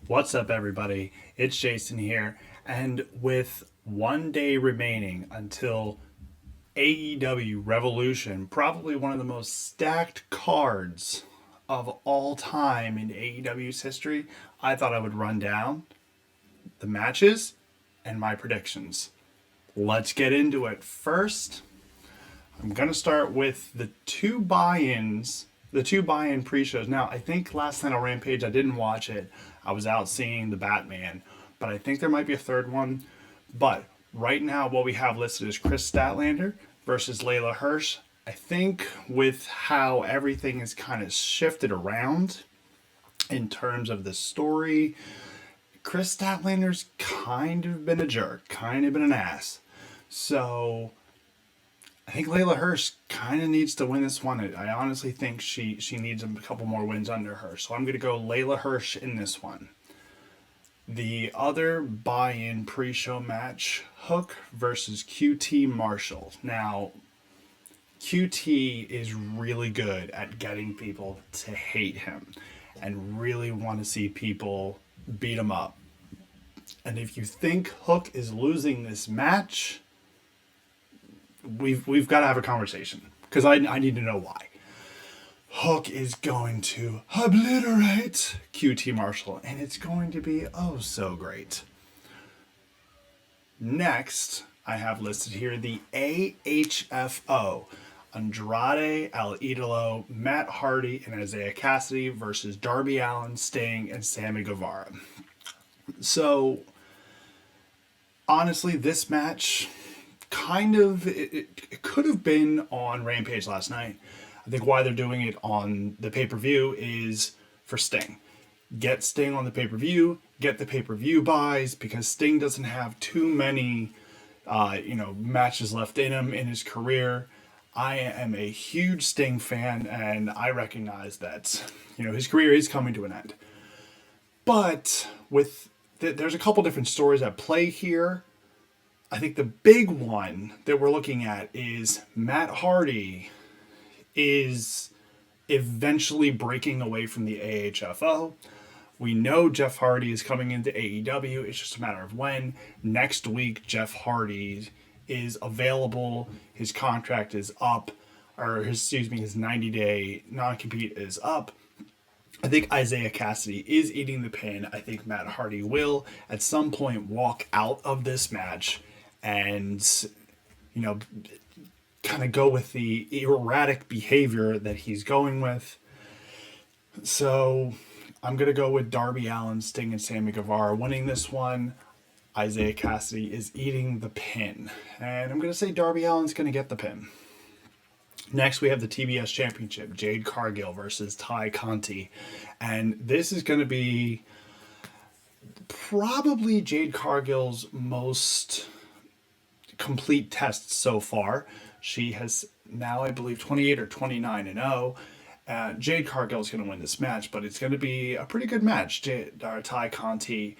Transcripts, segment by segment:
What's up, everybody? It's Jason here, and with 1 day remaining until AEW Revolution, probably one of the most stacked cards of all time in AEW's history, I thought I would run down the matches and my predictions. Let's get into it. First, I'm going to start with the two buy-ins, the two buy-in pre-shows. Now, I think last night on Rampage, I didn't watch it. I was out seeing the Batman, but I think there might be a third one. But right now, what we have listed is Kris Statlander versus Leyla Hirsch. I think with how everything is kind of shifted around in terms of the story, Kris Statlander's kind of been a jerk, kind of been an ass. So I think Leyla Hirsch kind of needs to win this one. I honestly think she needs a couple more wins under her. So I'm going to go Leyla Hirsch in this one. The other buy-in pre-show match, Hook versus QT Marshall. Now, QT is really good at getting people to hate him and really want to see people beat him up. And if you think Hook is losing this match, we've got to have a conversation, because I need to know why. Hook is going to obliterate QT Marshall, and it's going to be oh so great. Next, I have listed here the A.H.F.O. Andrade, Idolo, Matt Hardy, and Isiah Kassidy versus Darby Allin, Sting, and Sammy Guevara. So, honestly, this match kind of, it could have been on Rampage last night. I think why they're doing it on the pay-per-view is for Sting. Get Sting on the pay-per-view, get the pay-per-view buys, because Sting doesn't have too many, matches left in him in his career. I am a huge Sting fan, and I recognize that, his career is coming to an end. But there's a couple different stories at play here. I think the big one that we're looking at is Matt Hardy is eventually breaking away from the A.H.F.O. We know Jeff Hardy is coming into AEW. It's just a matter of when. Next week, Jeff Hardy is available. His contract is up, his 90-day non-compete is up. I think Isiah Kassidy is eating the pin. I think Matt Hardy will at some point walk out of this match and, kind of go with the erratic behavior that he's going with. So I'm going to go with Darby Allin, Sting, and Sammy Guevara winning this one. Isiah Kassidy is eating the pin. And I'm going to say Darby Allin's going to get the pin. Next, we have the TBS Championship, Jade Cargill versus Conti. And this is going to be probably Jade Cargill's most complete test so far. She has now, I believe, 28 or 29-0. Jade Cargill is going to win this match, but it's going to be a pretty good match. Conti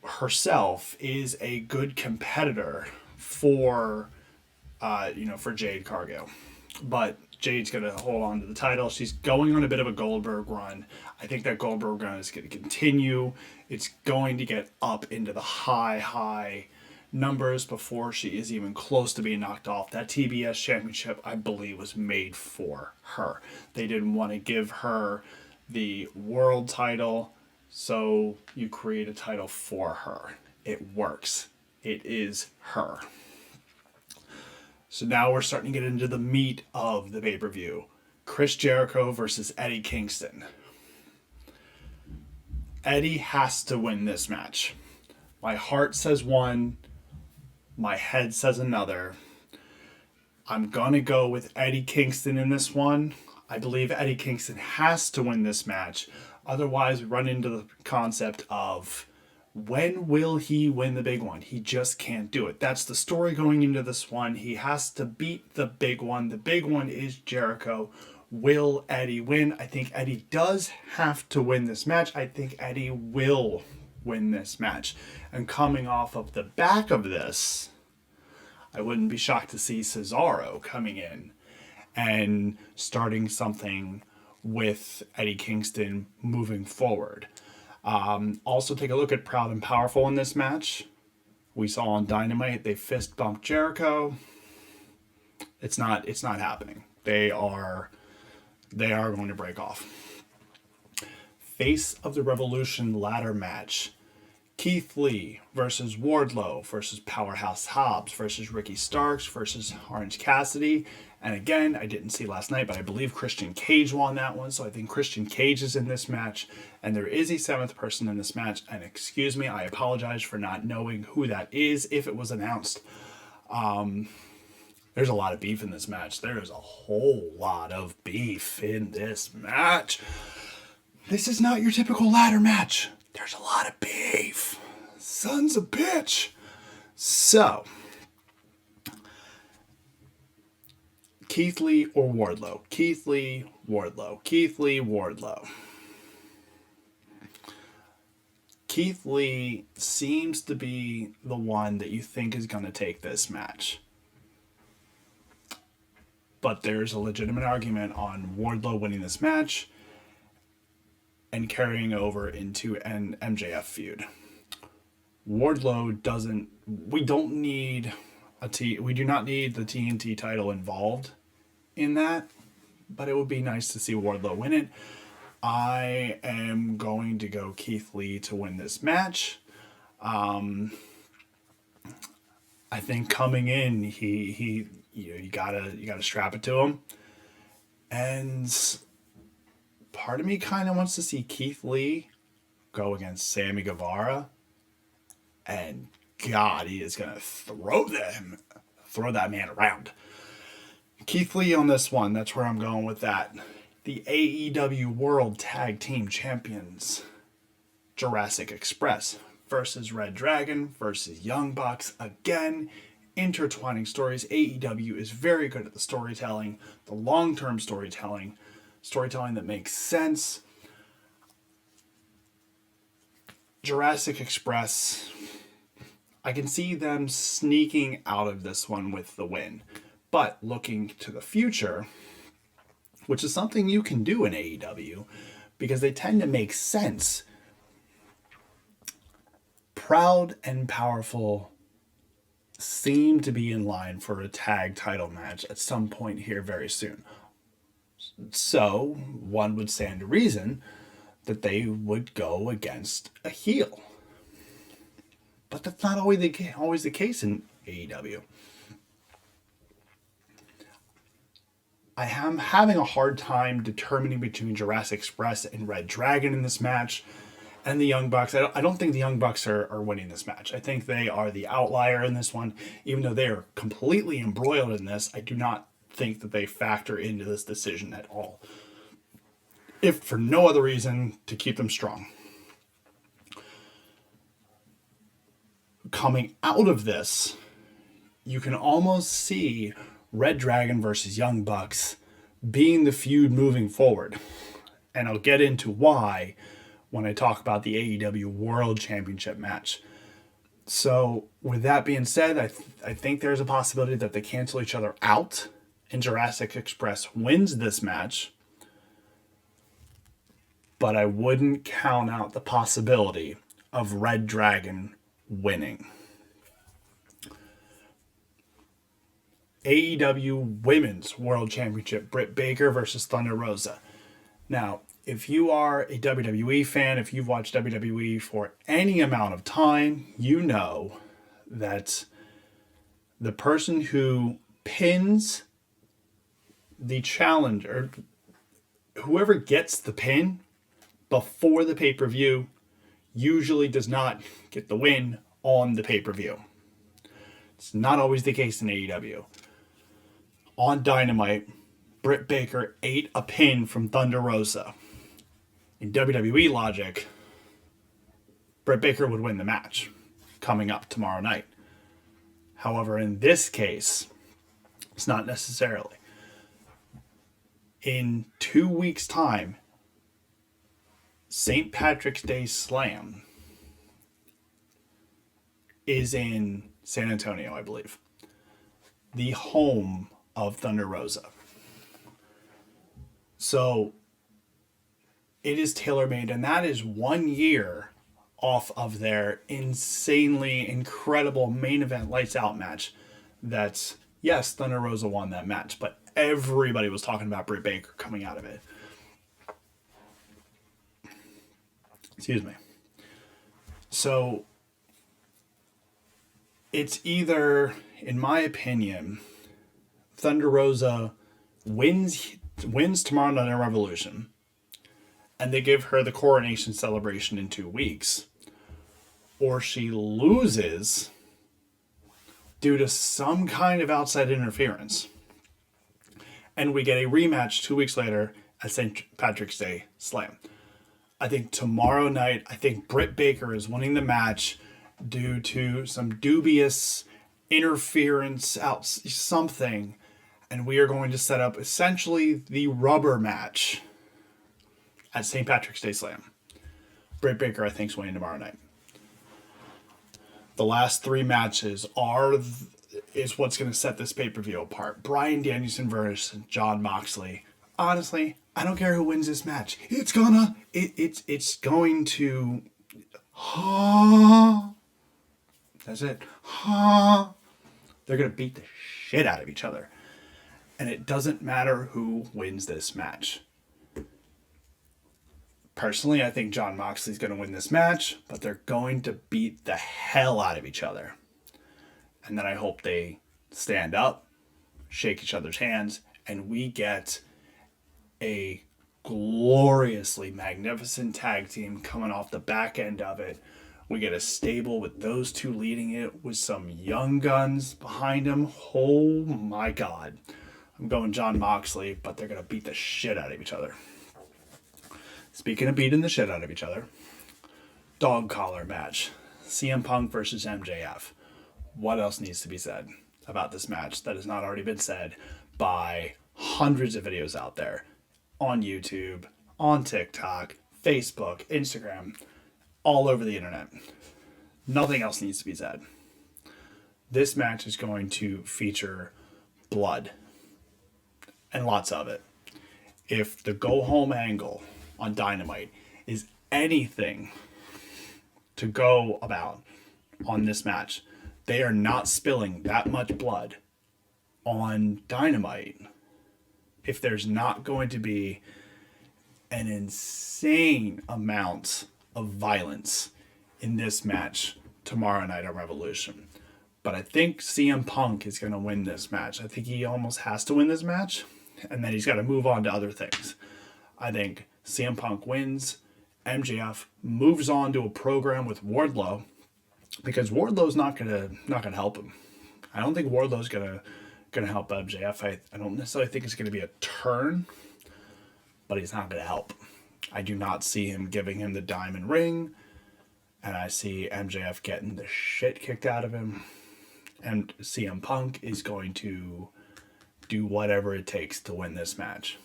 herself is a good competitor for Jade Cargill. But Jade's going to hold on to the title. She's going on a bit of a Goldberg run. I think that Goldberg run is going to continue. It's going to get up into the high numbers before she is even close to being knocked off. That TBS Championship, I believe, was made for her. They didn't want to give her the world title, so you create a title for her. It works. It is her. So now we're starting to get into the meat of the pay-per-view. Chris Jericho versus Eddie Kingston. Eddie has to win this match. My heart says one. My head says another. I'm going to go with Eddie Kingston in this one. I believe Eddie Kingston has to win this match. Otherwise, we run into the concept of, when will he win the big one? He just can't do it. That's the story going into this one. He has to beat the big one. The big one is Jericho. Will Eddie win? I think Eddie does have to win this match. I think Eddie will win this match. And coming off of the back of this, I wouldn't be shocked to see Cesaro coming in and starting something with Eddie Kingston moving forward. Also, take a look at Proud and Powerful in this match. We saw on Dynamite they fist bumped Jericho. It's not happening. They are going to break off. Face of the Revolution ladder match. Keith Lee versus Wardlow versus Powerhouse Hobbs versus Ricky Starks versus Orange Cassidy. And again, I didn't see last night, but I believe Christian Cage won that one. So I think Christian Cage is in this match. And there is a seventh person in this match. And excuse me, I apologize for not knowing who that is if it was announced. There's a lot of beef in this match. There is a whole lot of beef in this match. This is not your typical ladder match. There's a lot of beef. Sons of bitch. So, Keith Lee or Wardlow? Keith Lee, Wardlow. Keith Lee, Wardlow. Keith Lee seems to be the one that you think is going to take this match. But there's a legitimate argument on Wardlow winning this match and carrying over into an MJF feud. Wardlow doesn't... We do not need the TNT title involved in that, but it would be nice to see Wardlow win it. I am going to go Keith Lee to win this match. I think coming in, you gotta strap it to him, and part of me kind of wants to see Keith Lee go against Sammy Guevara, and God, he is gonna throw that man around. Keith Lee on this one. That's where I'm going with that. The AEW World Tag Team Champions, Jurassic Express versus reDRagon versus Young Bucks. Again, intertwining stories. AEW is very good at the storytelling, the long-term storytelling that makes sense. Jurassic Express, I can see them sneaking out of this one with the win. But looking to the future, which is something you can do in AEW, because they tend to make sense. Proud and Powerful seem to be in line for a tag title match at some point here very soon. So, one would stand to reason that they would go against a heel. But that's not always the case in AEW. I am having a hard time determining between Jurassic Express and reDRagon in this match and the Young Bucks. I don't think the Young Bucks are winning this match. I think they are the outlier in this one. Even though they are completely embroiled in this, I do not think that they factor into this decision at all. If for no other reason, to keep them strong. Coming out of this, you can almost see reDRagon versus Young Bucks being the feud moving forward. And I'll get into why when I talk about the AEW World Championship match. So, with that being said, I think there's a possibility that they cancel each other out and Jurassic Express wins this match. But I wouldn't count out the possibility of reDRagon winning. AEW Women's World Championship, Britt Baker versus Thunder Rosa. Now, if you are a WWE fan, if you've watched WWE for any amount of time, you know that the person who pins the challenger, whoever gets the pin before the pay-per-view, usually does not get the win on the pay-per-view. It's not always the case in AEW. On Dynamite, Britt Baker ate a pin from Thunder Rosa. In WWE logic, Britt Baker would win the match coming up tomorrow night. However, in this case, it's not necessarily. In 2 weeks' time, St. Patrick's Day Slam is in San Antonio, I believe. The home of Thunder Rosa. So, It is tailor-made, and that is 1 year off of their insanely incredible main event lights out match. That's, yes, Thunder Rosa won that match, but everybody was talking about Britt Baker coming out of it. Excuse me. So it's either, in my opinion, Thunder Rosa wins tomorrow night in Revolution, and they give her the coronation celebration in 2 weeks, or she loses due to some kind of outside interference, and we get a rematch 2 weeks later at St. Patrick's Day Slam. I think tomorrow night, I think Britt Baker is winning the match due to some dubious interference out something, and we are going to set up essentially the rubber match at St. Patrick's Day Slam. Britt Baker, I think, is winning tomorrow night. The last 3 matches is what's going to set this pay-per-view apart. Bryan Danielson versus Jon Moxley. Honestly, I don't care who wins this match. It's going to. That's it. They're going to beat the shit out of each other. And it doesn't matter who wins this match. Personally, I think Jon Moxley's going to win this match, but they're going to beat the hell out of each other. And then I hope they stand up, shake each other's hands, and we get a gloriously magnificent tag team coming off the back end of it. We get a stable with those two leading it with some young guns behind them. Oh my God. I'm going Jon Moxley, but they're going to beat the shit out of each other. Speaking of beating the shit out of each other, dog collar match. CM Punk versus MJF. What else needs to be said about this match that has not already been said by hundreds of videos out there on YouTube, on TikTok, Facebook, Instagram, all over the internet? Nothing else needs to be said. This match is going to feature blood, and lots of it. If the go home angle on Dynamite is anything to go about on this match, they are not spilling that much blood on Dynamite if there's not going to be an insane amount of violence in this match tomorrow night on Revolution. But I think CM Punk is going to win this match. I think he almost has to win this match, and then he's got to move on to other things. I think CM Punk wins. MJF moves on to a program with Wardlow, because Wardlow's not gonna help him. I don't think Wardlow's gonna help MJF. I don't necessarily think it's gonna be a turn, but he's not gonna help. I do not see him giving him the diamond ring, and I see MJF getting the shit kicked out of him, and CM Punk is going to do whatever it takes to win this match.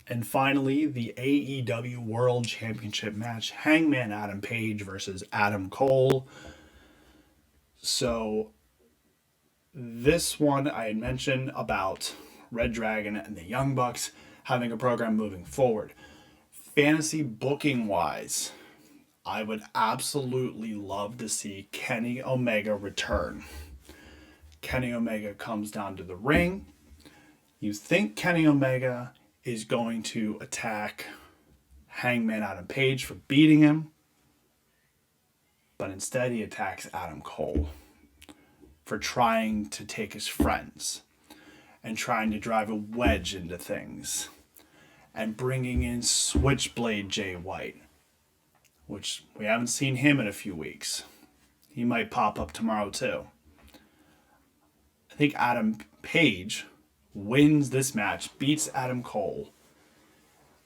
And finally, the AEW World Championship match, Hangman Adam Page versus Adam Cole. So this one I had mentioned about reDRagon and the Young Bucks having a program moving forward. Fantasy booking wise, I would absolutely love to see Kenny Omega return. Kenny Omega comes down to the ring. You think Kenny Omega is going to attack Hangman Adam Page for beating him, but instead he attacks Adam Cole for trying to take his friends and trying to drive a wedge into things and bringing in Switchblade Jay White, which we haven't seen him in a few weeks. He might pop up tomorrow too. I think Adam Page wins this match, beats Adam Cole,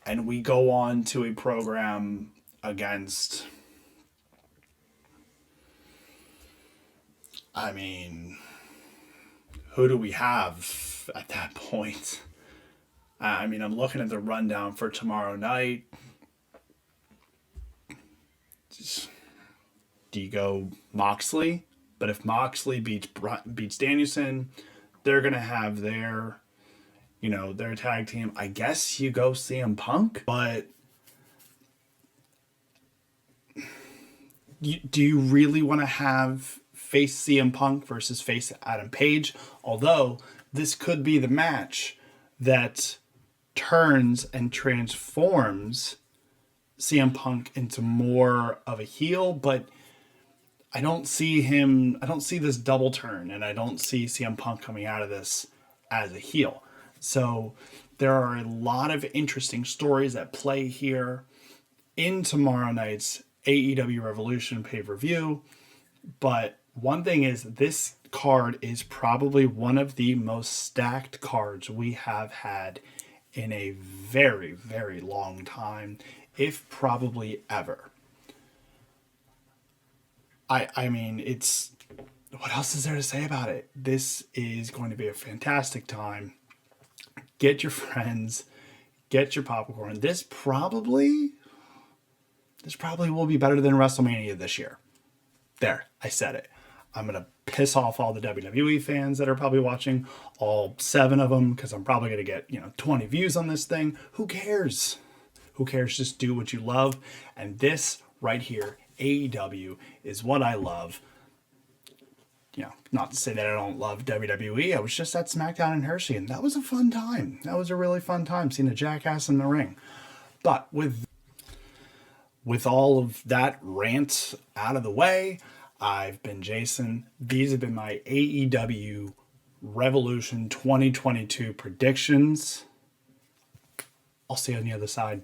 and we go on to a program against, I mean, who do we have at that point? I mean, I'm looking at the rundown for tomorrow night. Do you go Moxley? But if Moxley beats Danielson, they're going to have their tag team. I guess you go CM Punk, but do you really want to have face CM Punk versus face Adam Page? Although this could be the match that turns and transforms CM Punk into more of a heel, but I don't see this double turn, and I don't see CM Punk coming out of this as a heel. So there are a lot of interesting stories at play here in tomorrow night's AEW Revolution pay-per-view. But one thing is, this card is probably one of the most stacked cards we have had in a very, very long time, if probably ever. I mean, it's... What else is there to say about it? This is going to be a fantastic time. Get your friends, get your popcorn. This probably will be better than WrestleMania this year. There, I said it. I'm going to piss off all the WWE fans that are probably watching, all 7 of them, because I'm probably going to get, 20 views on this thing. Who cares? Who cares? Just do what you love. And this right here, AEW, is what I love. Not to say that I don't love WWE. I was just at SmackDown in Hershey, and that was a fun time. That was a really fun time, seeing a jackass in the ring. But with all of that rant out of the way, I've been Jason. These have been my AEW Revolution 2022 predictions. I'll see you on the other side.